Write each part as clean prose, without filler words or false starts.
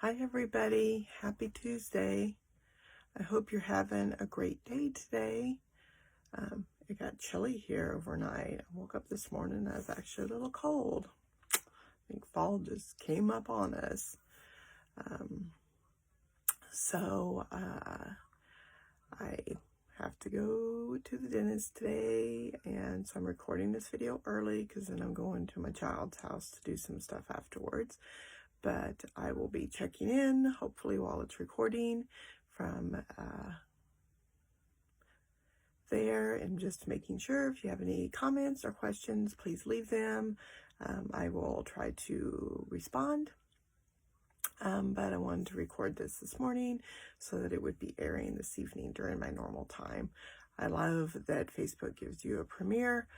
Hi everybody, happy Tuesday. I hope you're having a great day today. It got chilly here overnight. I woke up this morning, I was actually a little cold. I think fall just came up on us. I have to go to the dentist today, and so I'm recording this video early because then I'm going to my child's house to do some stuff afterwards. But I will be checking in, hopefully while it's recording, from there, and just making sure if you have any comments or questions, please leave them. I will try to respond. But I wanted to record this morning so that it would be airing this evening during my normal time. I love that Facebook gives you a premiere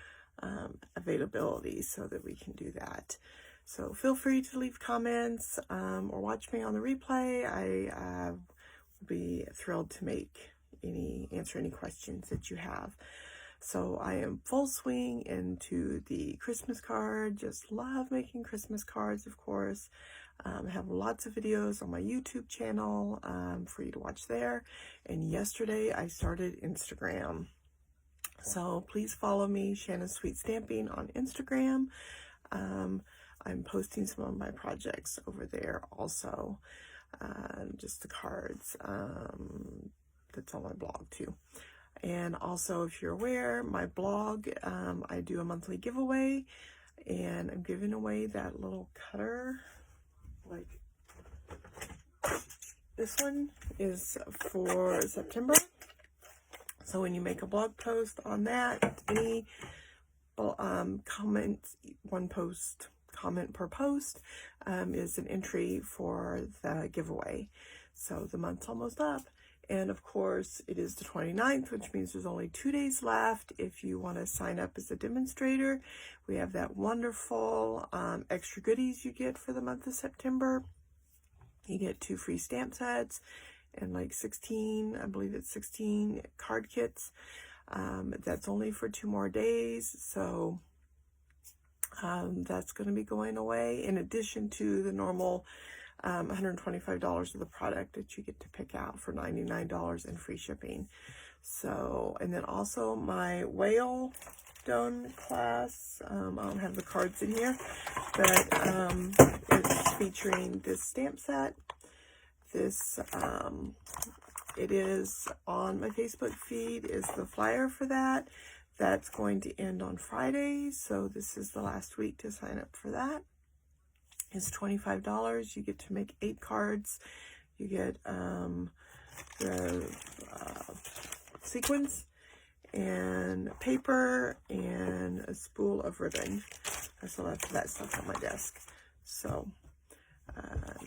availability so that we can do that. So feel free to leave comments or watch me on the replay. I will be thrilled to answer any questions that you have. So I am full swing into the Christmas card. Just love making Christmas cards, of course. I have lots of videos on my YouTube channel for you to watch there. And yesterday I started Instagram. So please follow me, Shanna's Sweet Stamping, on Instagram. I'm posting some of my projects over there also. Just the cards. That's on my blog too. And also, if you're aware, my blog, I do a monthly giveaway, and I'm giving away that little cutter. Like, this one is for September. So when you make a blog post on that, any comments, comment per post is an entry for the giveaway. So the month's almost up. And of course, it is the 29th, which means there's only 2 days left. If you want to sign up as a demonstrator, we have that wonderful extra goodies you get for the month of September. You get 2 free stamp sets and like 16, I believe it's 16 card kits. That's only for 2 more days. So that's going to be going away in addition to the normal $125 of the product that you get to pick out for $99 and free shipping. So, and then also my whale done class. I don't have the cards in here, but it's featuring this stamp set. This it is on my Facebook feed, is the flyer for that. That's going to end on Friday, so this is the last week to sign up for that. It's $25. You get to make 8 cards. You get the sequins and paper and a spool of ribbon. I still have that stuff on my desk. So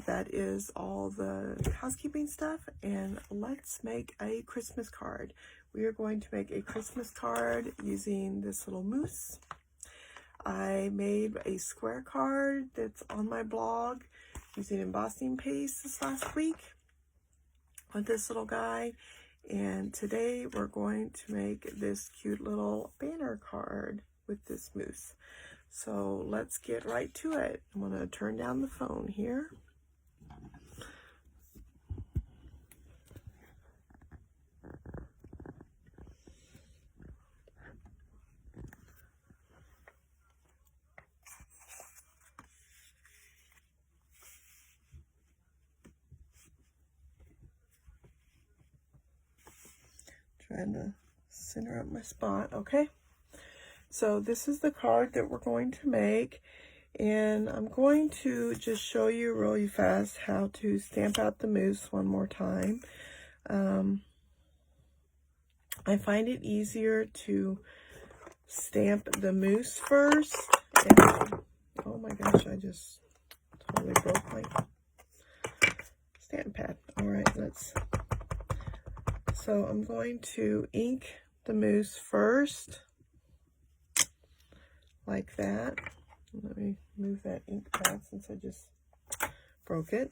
that is all the housekeeping stuff, and let's make a Christmas card. We are going to make a Christmas card using this little moose. I made a square card that's on my blog using embossing paste this last week with this little guy. And today we're going to make this cute little banner card with this moose. So let's get right to it. I'm going to turn down the phone here. Trying to center up my spot. Okay. So this is the card that we're going to make, and I'm going to just show you really fast how to stamp out the moose one more time. I find it easier to stamp the moose first. And, oh my gosh, I just totally broke my stamp pad. All right, so I'm going to ink the moose first, like that. Let me move that ink pad since I just broke it.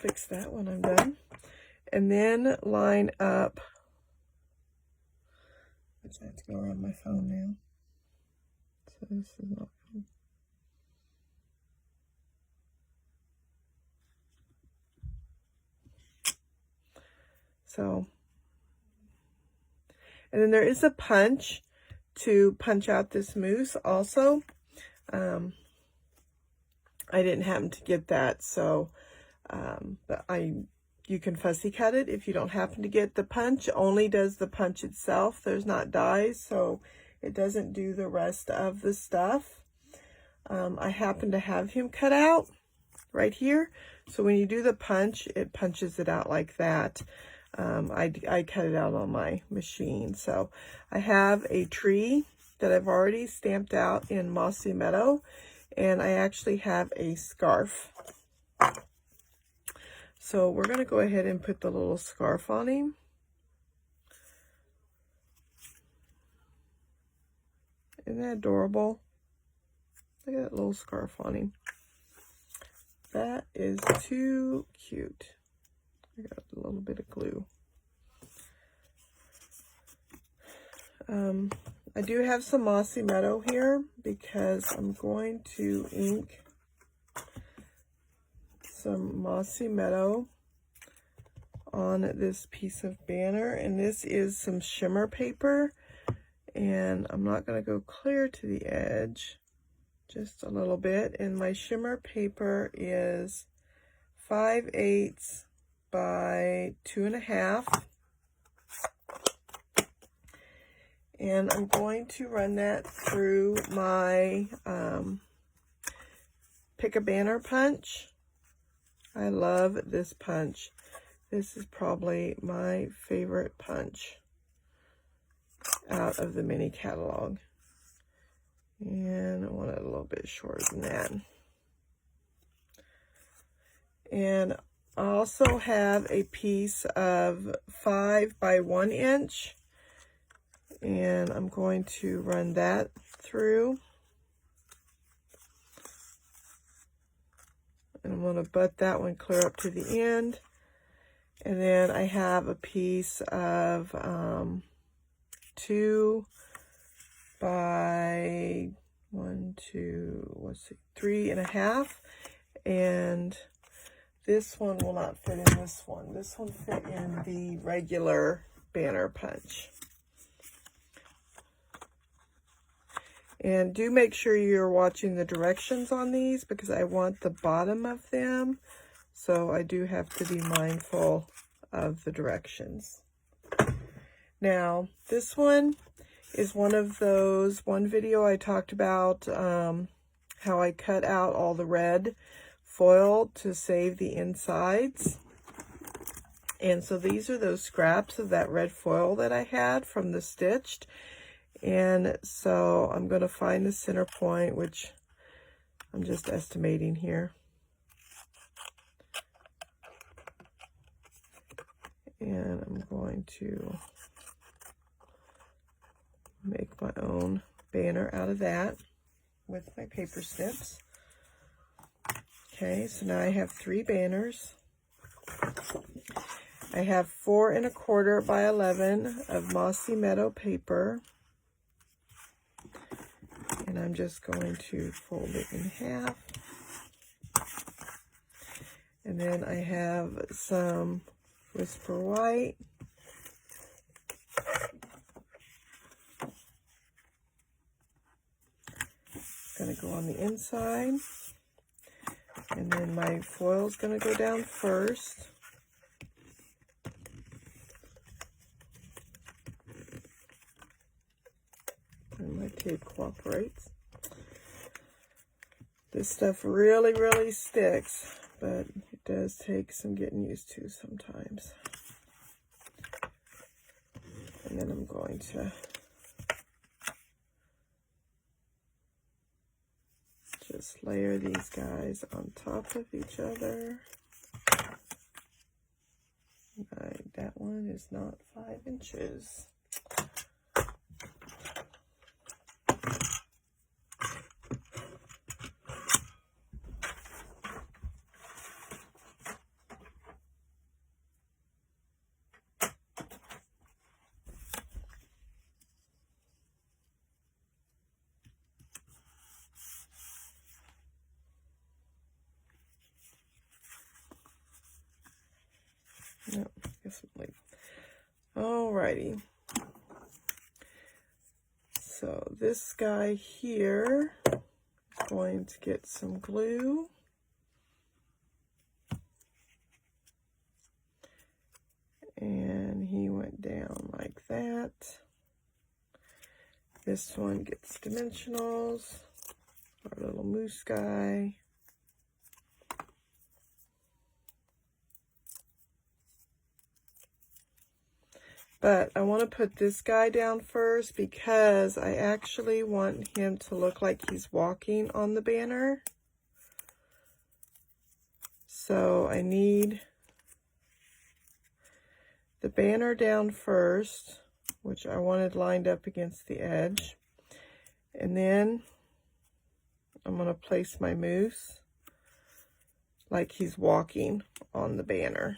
Fix that when I'm done. And then line up. I have to go around my phone now. So This is not good. So, and then there is a punch to punch out this mousse also. I didn't happen to get that, so, but you can fussy cut it if you don't happen to get the punch. Only does the punch itself. There's not dies, so it doesn't do the rest of the stuff. I happen to have him cut out right here. So when you do the punch, it punches it out like that. I cut it out on my machine. So I have a tree that I've already stamped out in Mossy Meadow, and I actually have a scarf. So we're going to go ahead and put the little scarf on him. Isn't that adorable? Look at that little scarf on him. That is too cute. I got a little bit of glue. I do have some Mossy Meadow here because I'm going to ink some Mossy Meadow on this piece of banner, and this is some shimmer paper, and I'm not going to go clear to the edge, just a little bit, and my shimmer paper is 5/8 by 2.5, and I'm going to run that through my Pick a Banner punch. I love this punch. This is probably my favorite punch out of the mini catalog. And I want it a little bit shorter than that. And I also have a piece of 5 by 1 inch. And I'm going to run that through. And I'm going to butt that one clear up to the end. And then I have a piece of 2 by 3.5. And this one will not fit in this one. This one fit in the regular banner punch. And do make sure you're watching the directions on these because I want the bottom of them. So I do have to be mindful of the directions. Now, this one is one of those, one video I talked about how I cut out all the red foil to save the insides. And so these are those scraps of that red foil that I had from the stitched. And so I'm going to find the center point, which I'm just estimating here. And I'm going to make my own banner out of that with my paper snips. Okay, so now I have 3 banners. I have 4 1/4 by 11 of Mossy Meadow paper. And I'm just going to fold it in half. And then I have some Whisper White. It's going to go on the inside. And then my foil is going to go down first. And my tape cooperates. This stuff really, really sticks, but it does take some getting used to sometimes. And then I'm going to just layer these guys on top of each other. That one is not 5 inches. Alrighty. So this guy here is going to get some glue. And he went down like that. This one gets dimensionals. Our little moose guy. But I want to put this guy down first because I actually want him to look like he's walking on the banner. So I need the banner down first, which I wanted lined up against the edge. And then I'm going to place my moose like he's walking on the banner.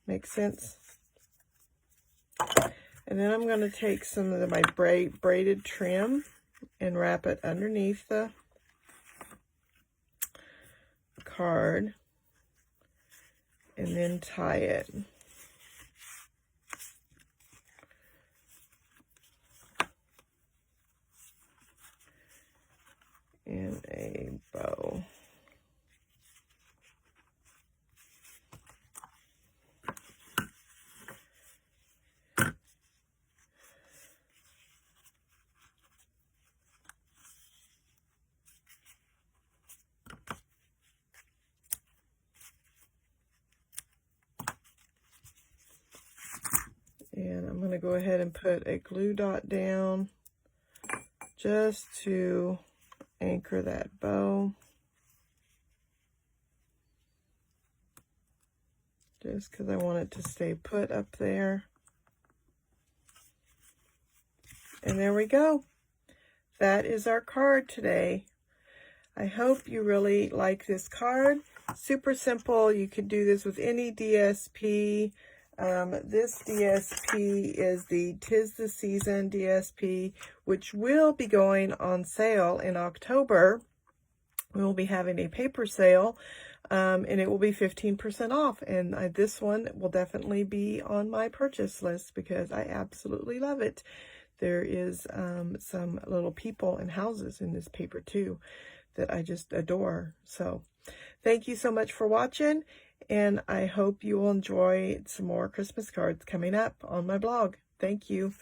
Makes sense? And then I'm going to take some of my braided trim and wrap it underneath the card. And then tie it. In a bow. And I'm going to go ahead and put a glue dot down just to anchor that bow. Just because I want it to stay put up there. And there we go. That is our card today. I hope you really like this card. Super simple. You could do this with any DSP. This DSP is the 'Tis the Season DSP, which will be going on sale in October. We will be having a paper sale, and it will be 15% off. And this one will definitely be on my purchase list because I absolutely love it. There is some little people and houses in this paper too that I just adore. So thank you so much for watching. And I hope you will enjoy some more Christmas cards coming up on my blog. Thank you.